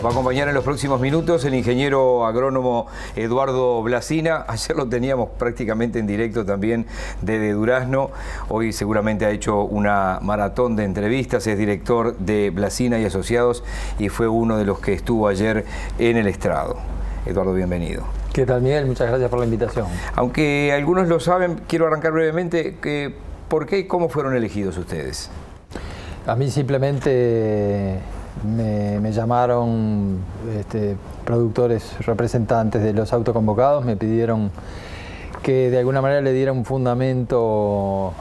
Nos va a acompañar en los próximos minutos el ingeniero agrónomo Eduardo Blasina. Ayer lo teníamos prácticamente en directo también desde Durazno. Hoy seguramente ha hecho una maratón de entrevistas. Es director de Blasina y Asociados y fue uno de los que estuvo ayer en el estrado. Eduardo, bienvenido. ¿Qué tal, Miguel? Muchas gracias por la invitación. Aunque algunos lo saben, quiero arrancar brevemente. ¿Por qué y cómo fueron elegidos ustedes? A mí simplemente me llamaron productores representantes de los autoconvocados, me pidieron que de alguna manera le diera un fundamento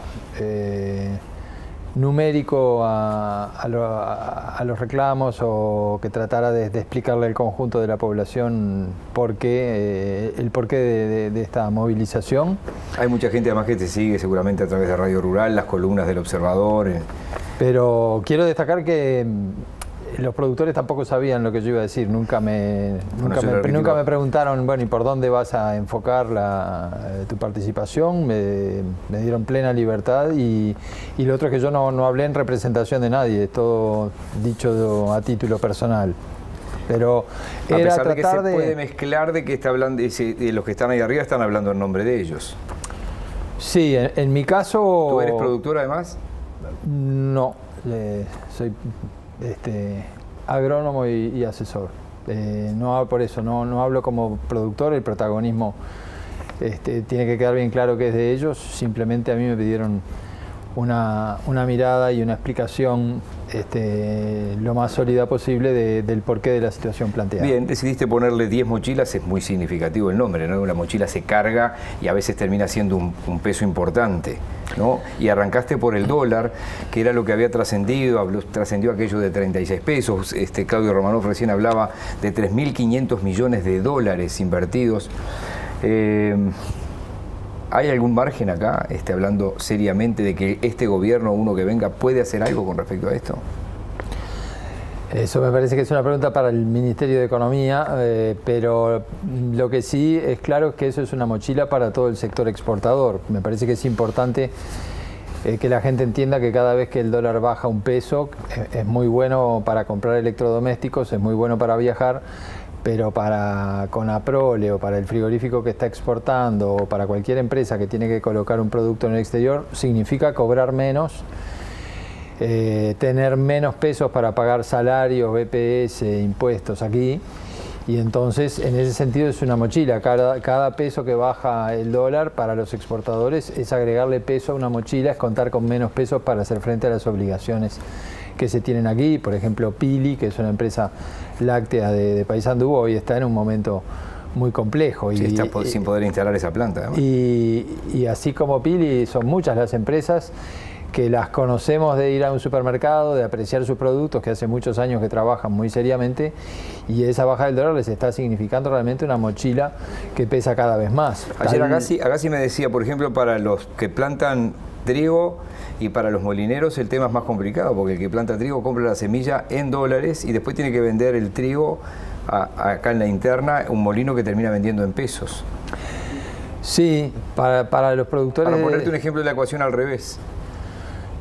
numérico a los reclamos, o que tratara de explicarle al conjunto de la población el porqué de esta movilización. Hay mucha gente además que te sigue seguramente a través de Radio Rural, las columnas del Observador. Pero quiero destacar que los productores tampoco sabían lo que yo iba a decir, nunca me preguntaron, bueno, ¿y por dónde vas a enfocar tu participación? Me dieron plena libertad y lo otro es que yo no hablé en representación de nadie, es todo dicho a título personal. Pero a pesar de que se puede mezclar de que está hablando, de los que están ahí arriba están hablando en nombre de ellos. Sí, en mi caso... ¿Tú eres productor además? No, soy agrónomo y asesor. Por eso no hablo como productor, el protagonismo tiene que quedar bien claro que es de ellos. Simplemente a mí me pidieron una mirada y una explicación lo más sólida posible del porqué de la situación planteada. Bien, decidiste ponerle 10 mochilas, es muy significativo el nombre, ¿no? La mochila se carga y a veces termina siendo un peso importante, ¿no? Y arrancaste por el dólar, que era lo que había trascendió aquello de 36 pesos. Claudio Romanov recién hablaba de 3.500 millones de dólares invertidos. ¿Hay algún margen acá, hablando seriamente, de que este gobierno, uno que venga, puede hacer algo con respecto a esto? Eso me parece que es una pregunta para el Ministerio de Economía, pero lo que sí es claro es que eso es una mochila para todo el sector exportador. Me parece que es importante que la gente entienda que cada vez que el dólar baja un peso, es muy bueno para comprar electrodomésticos, es muy bueno para viajar, pero para Conaprole o para el frigorífico que está exportando o para cualquier empresa que tiene que colocar un producto en el exterior, significa cobrar menos, tener menos pesos para pagar salarios, BPS, impuestos aquí, y entonces en ese sentido es una mochila. Cada peso que baja el dólar para los exportadores es agregarle peso a una mochila, es contar con menos pesos para hacer frente a las obligaciones que se tienen aquí. Por ejemplo, Pili, que es una empresa láctea de Paysandú, hoy está en un momento muy complejo. Sí, está sin poder instalar esa planta. Y así como Pili, son muchas las empresas que las conocemos de ir a un supermercado, de apreciar sus productos, que hace muchos años que trabajan muy seriamente, y esa baja del dólar les está significando realmente una mochila que pesa cada vez más. Ayer Agassi me decía, por ejemplo, para los que plantan trigo y para los molineros el tema es más complicado, porque el que planta trigo compra la semilla en dólares y después tiene que vender el trigo acá en la interna, un molino que termina vendiendo en pesos. Sí, para los productores... Para ponerte un ejemplo de la ecuación al revés.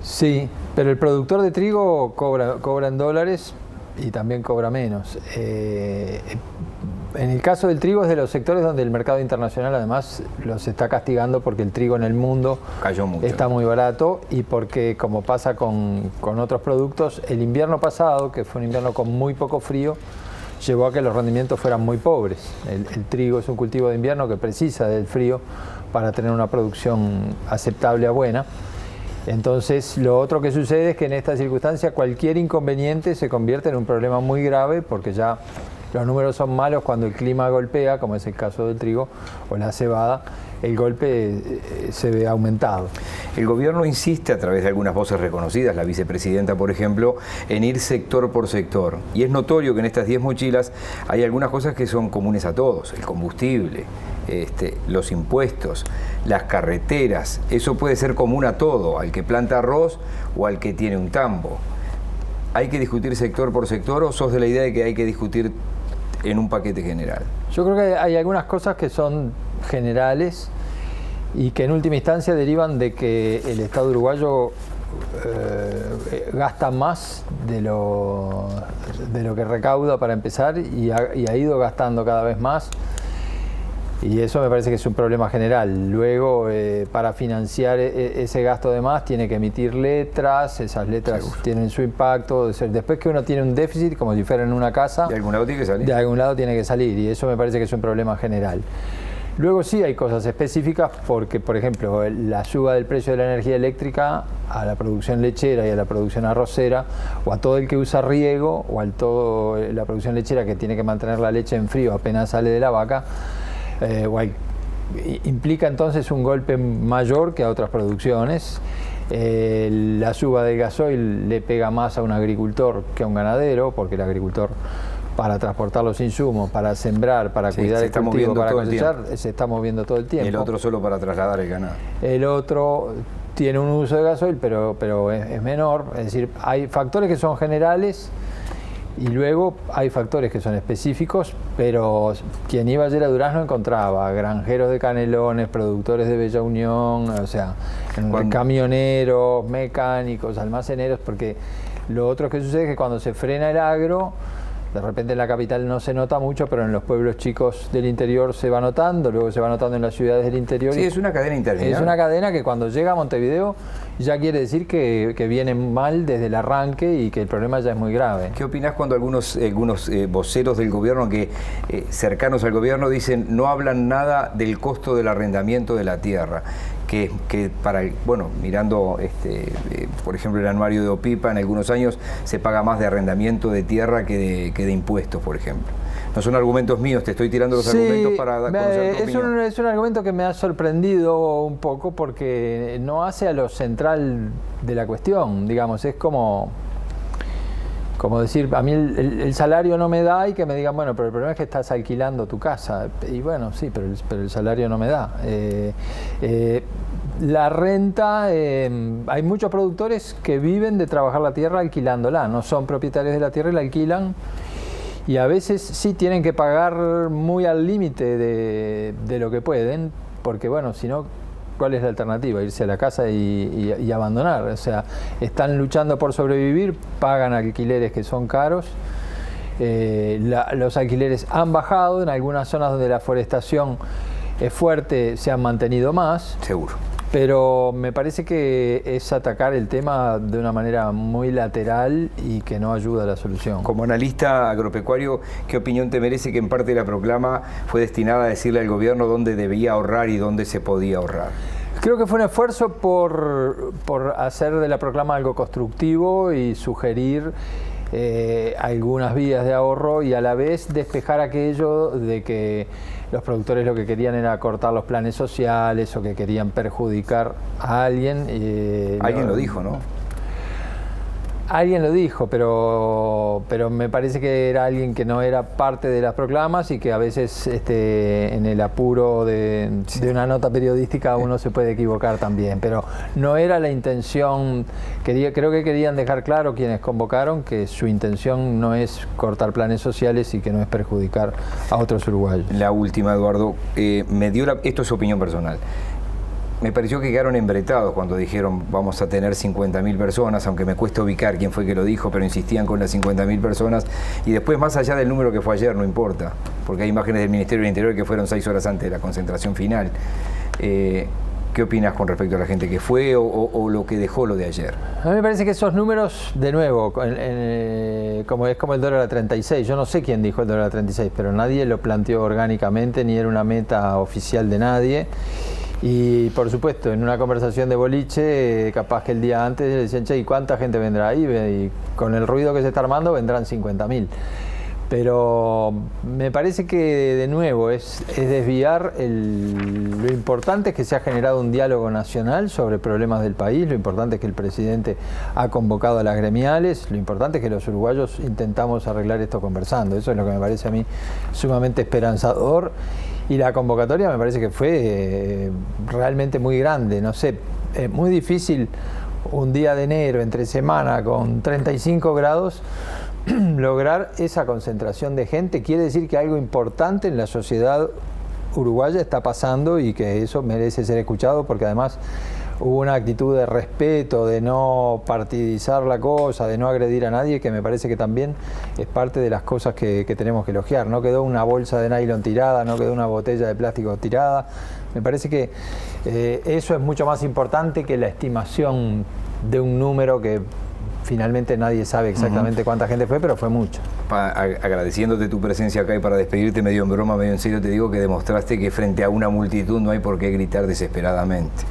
Sí, pero el productor de trigo cobra en dólares y también cobra menos. En el caso del trigo es de los sectores donde el mercado internacional además los está castigando, porque el trigo en el mundo cayó mucho, está muy barato, y porque, como pasa con otros productos, el invierno pasado, que fue un invierno con muy poco frío, llevó a que los rendimientos fueran muy pobres. El trigo es un cultivo de invierno que precisa del frío para tener una producción aceptable a buena. Entonces, lo otro que sucede es que en esta circunstancia cualquier inconveniente se convierte en un problema muy grave, porque ya los números son malos cuando el clima golpea, como es el caso del trigo o la cebada. El golpe se ve aumentado. El gobierno insiste, a través de algunas voces reconocidas, la vicepresidenta por ejemplo, en ir sector por sector. Y es notorio que en estas 10 mochilas hay algunas cosas que son comunes a todos: el combustible, los impuestos, las carreteras. Eso puede ser común a todo, al que planta arroz o al que tiene un tambo. ¿Hay que discutir sector por sector, o sos de la idea de que hay que discutir en un paquete general? Yo creo que hay algunas cosas que son generales y que en última instancia derivan de que el Estado uruguayo gasta más de lo que recauda para empezar y ha ido gastando cada vez más. Y eso me parece que es un problema general. Luego, para financiar ese gasto de más, tiene que emitir letras, esas letras tienen su impacto. Después que uno tiene un déficit, como si fuera en una casa, de algún lado tiene que salir. De algún lado tiene que salir, y eso me parece que es un problema general. Luego sí hay cosas específicas porque, por ejemplo, la suba del precio de la energía eléctrica a la producción lechera y a la producción arrocera, o a todo el que usa riego, o a la producción lechera que tiene que mantener la leche en frío apenas sale de la vaca, implica entonces un golpe mayor que a otras producciones. La suba del gasoil le pega más a un agricultor que a un ganadero, porque el agricultor, para transportar los insumos, para sembrar, para cuidar el cultivo, para cosechar, se está moviendo todo el tiempo. El otro solo para trasladar el ganado. El otro tiene un uso de gasoil, pero es menor. Es decir, hay factores que son generales y luego hay factores que son específicos, pero quien iba ayer a Durazno encontraba granjeros de canelones, productores de Bella Unión, o sea, camioneros, mecánicos, almaceneros, porque lo otro que sucede es que cuando se frena el agro, de repente en la capital no se nota mucho, pero en los pueblos chicos del interior se va notando, luego se va notando en las ciudades del interior. Sí, es una cadena interminable. Es una cadena que cuando llega a Montevideo ya quiere decir que viene mal desde el arranque y que el problema ya es muy grave. ¿Qué opinás cuando algunos voceros del gobierno, cercanos al gobierno, dicen no hablan nada del costo del arrendamiento de la tierra? Que mirando por ejemplo el anuario de OPIPA, en algunos años se paga más de arrendamiento de tierra que de impuestos, por ejemplo. No son argumentos míos, te estoy tirando los argumentos para conocer tu opinión. Es un argumento que me ha sorprendido un poco porque no hace a lo central de la cuestión, digamos, es como decir, a mí el salario no me da y que me digan, bueno, pero el problema es que estás alquilando tu casa. Y bueno, sí, pero el salario no me da. La renta, hay muchos productores que viven de trabajar la tierra alquilándola, no son propietarios de la tierra y la alquilan. Y a veces sí tienen que pagar muy al límite de lo que pueden, porque bueno, si no, ¿cuál es la alternativa? Irse a la casa y abandonar. O sea, están luchando por sobrevivir, pagan alquileres que son caros. Los alquileres han bajado, en algunas zonas donde la forestación es fuerte se han mantenido más. Seguro. Pero me parece que es atacar el tema de una manera muy lateral y que no ayuda a la solución. Como analista agropecuario, ¿qué opinión te merece que en parte la proclama fue destinada a decirle al gobierno dónde debía ahorrar y dónde se podía ahorrar? Creo que fue un esfuerzo por hacer de la proclama algo constructivo y sugerir algunas vías de ahorro y a la vez despejar aquello de que los productores lo que querían era cortar los planes sociales o que querían perjudicar a alguien. Alguien lo dijo, ¿no? Alguien lo dijo, pero me parece que era alguien que no era parte de las proclamas y que a veces en el apuro de una nota periodística uno se puede equivocar también, pero no era la intención. Creo que querían dejar claro quienes convocaron que su intención no es cortar planes sociales y que no es perjudicar a otros uruguayos. La última, Eduardo, esto es opinión personal. Me pareció que quedaron embretados cuando dijeron vamos a tener 50.000 personas, aunque me cuesta ubicar quién fue que lo dijo, pero insistían con las 50.000 personas. Y después, más allá del número que fue ayer, no importa, porque hay imágenes del Ministerio del Interior que fueron 6 horas antes de la concentración final. ¿Qué opinas con respecto a la gente que fue o lo que dejó lo de ayer? A mí me parece que esos números, de nuevo, como es como el dólar a 36, yo no sé quién dijo el dólar a 36, pero nadie lo planteó orgánicamente, ni era una meta oficial de nadie. Y por supuesto, en una conversación de boliche, capaz que el día antes le decían, che, ¿y cuánta gente vendrá ahí? Y con el ruido que se está armando vendrán 50.000. Pero me parece que de nuevo es desviar lo importante es que se ha generado un diálogo nacional sobre problemas del país, lo importante es que el presidente ha convocado a las gremiales, lo importante es que los uruguayos intentamos arreglar esto conversando. Eso es lo que me parece a mí sumamente esperanzador. Y la convocatoria me parece que fue realmente muy grande, no sé, muy difícil un día de enero, entre semana, con 35 grados, lograr esa concentración de gente. Quiere decir que algo importante en la sociedad uruguaya está pasando y que eso merece ser escuchado, porque además hubo una actitud de respeto, de no partidizar la cosa, de no agredir a nadie, que me parece que también es parte de las cosas que tenemos que elogiar. No quedó una bolsa de nylon tirada, no quedó una botella de plástico tirada. Me parece que eso es mucho más importante que la estimación de un número que finalmente nadie sabe exactamente cuánta gente fue, pero fue mucho. Agradeciéndote tu presencia acá y para despedirte medio en broma, medio en serio, te digo que demostraste que frente a una multitud no hay por qué gritar desesperadamente.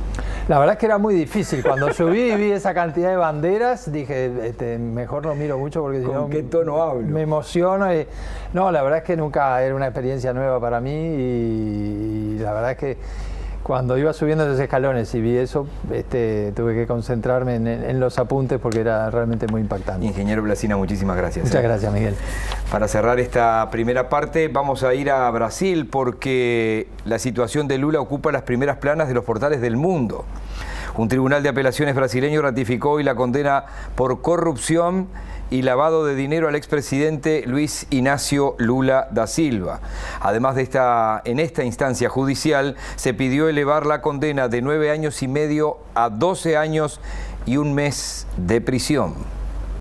La verdad es que era muy difícil. Cuando subí y vi esa cantidad de banderas, dije, mejor no miro mucho porque si no... ¿Con qué tono hablo? Me emociono. No, la verdad es que nunca era una experiencia nueva para mí y la verdad es que cuando iba subiendo esos escalones y vi eso, tuve que concentrarme en los apuntes porque era realmente muy impactante. Ingeniero Blasina, muchísimas gracias. Muchas gracias, Miguel. Para cerrar esta primera parte, vamos a ir a Brasil porque la situación de Lula ocupa las primeras planas de los portales del mundo. Un tribunal de apelaciones brasileño ratificó hoy la condena por corrupción y lavado de dinero al expresidente Luis Inácio Lula da Silva. Además de en esta instancia judicial se pidió elevar la condena de 9 años y medio a 12 años y un mes de prisión.